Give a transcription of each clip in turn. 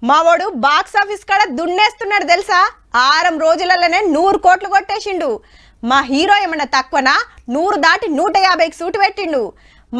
మావోడు box office కాడ దున్నేస్తున్నాడు తెలుసా. 6 రోజులలోనే 100 కోట్లు కొట్టేసిండు. మా హీరో ఏమన్నా తక్కువనా? 100 దాటి 150కి సూటు పెట్టిండు.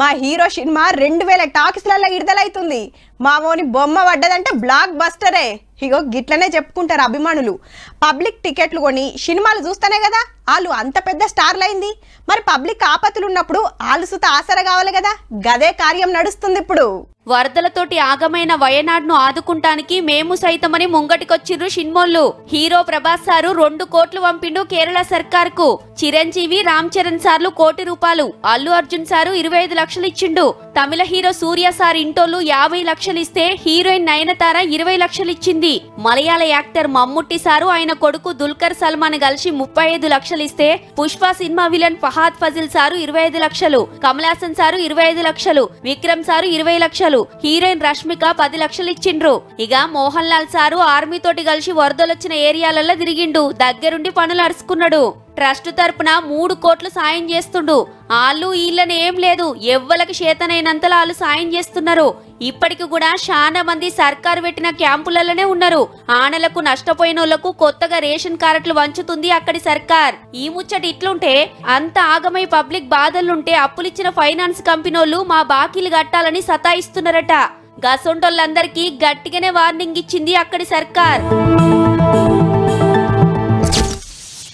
మా హీరో సినిమా 2000 టాకీస్లలో విడుదలైతుంది. మావోని బొమ్మ పడ్డదంటే బ్లాక్ బస్టరే. ఇగో గిట్లనే చెప్పుకుంటారు అభిమానులు. పబ్లిక్ టికెట్లు కొని సినిమాలు చూస్తేనే కదా వాళ్ళు అంత పెద్ద స్టార్లు అయింది. మరి పబ్లిక్ ఆపత్తులు ఉన్నప్పుడు వాళ్ళు సుత ఆసర కావాలి కదా. గదే కార్యం నడుస్తుంది ఇప్పుడు. వరదలతోటి ఆగమైన వయనాడ్ను ఆదుకుంటానికి మేము సైతమని ముంగటికొచ్చిర్రు సినిమోళ్ళు. హీరో ప్రభాస్ సారు 2 కోట్లు పంపిండు కేరళ సర్కార్ కు. చిరంజీవి రామ్ చరణ్ సార్లు 1 కోటి రూపాయలు, అల్లు అర్జున్ సారు 25 లక్షలు ఇచ్చిండు. తమిళ హీరో సూర్య సార్ ఇంటోళ్ళు 50 లక్షలు ఇస్తే హీరోయిన్ నయనతార 20 లక్షలు ఇచ్చింది. మలయాళ యాక్టర్ మమ్ముట్టి సారు ఆయన కొడుకు దుల్కర్ సల్మాన్ కలిసి 35 లక్షలు ఇస్తే పుష్ప సినిమా విలన్ ఫహాద్ ఫజిల్ సారు 25 లక్షలు, కమల్ హాసన్ సారు 25 లక్షలు, విక్రమ్ సారు 20 లక్షలు, హీరోయిన్ రష్మిక 10 లక్షలు ఇచ్చిండ్రు. ఇక మోహన్ లాల్ సారు ఆర్మీ తోటి కలిసి వరదలొచ్చిన ఏరియాలలో తిరిగిండు. దగ్గరుండి పనులు అరుచుకున్నాడు. ట్రస్ట్ తరపున 3 కోట్లు సాయం చేస్తుండు. ఆళ్ళు ఈళ్ళని ఏం లేదు, ఎవ్వలకి చేతనైనంతలా వాళ్ళు సాయం చేస్తున్నారు. ఇప్పటికి కూడా చాలా మంది సర్కారు పెట్టిన క్యాంపులలోనే ఉన్నారు. ఆనలకు నష్టపోయిన వాళ్లకు కొత్తగా రేషన్ కార్డులు వంచుతుంది అక్కడి సర్కార్. ఈ ముచ్చట ఇట్లుంటే అంత ఆగమై పబ్లిక్ బాధలుంటే అప్పులిచ్చిన ఫైనాన్స్ కంపెనీలు మా బాకీలు కట్టాలని సతాయిస్తున్నారట. గసొంటోళ్ళందరికీ గట్టిగానే వార్నింగ్ ఇచ్చింది అక్కడి సర్కార్.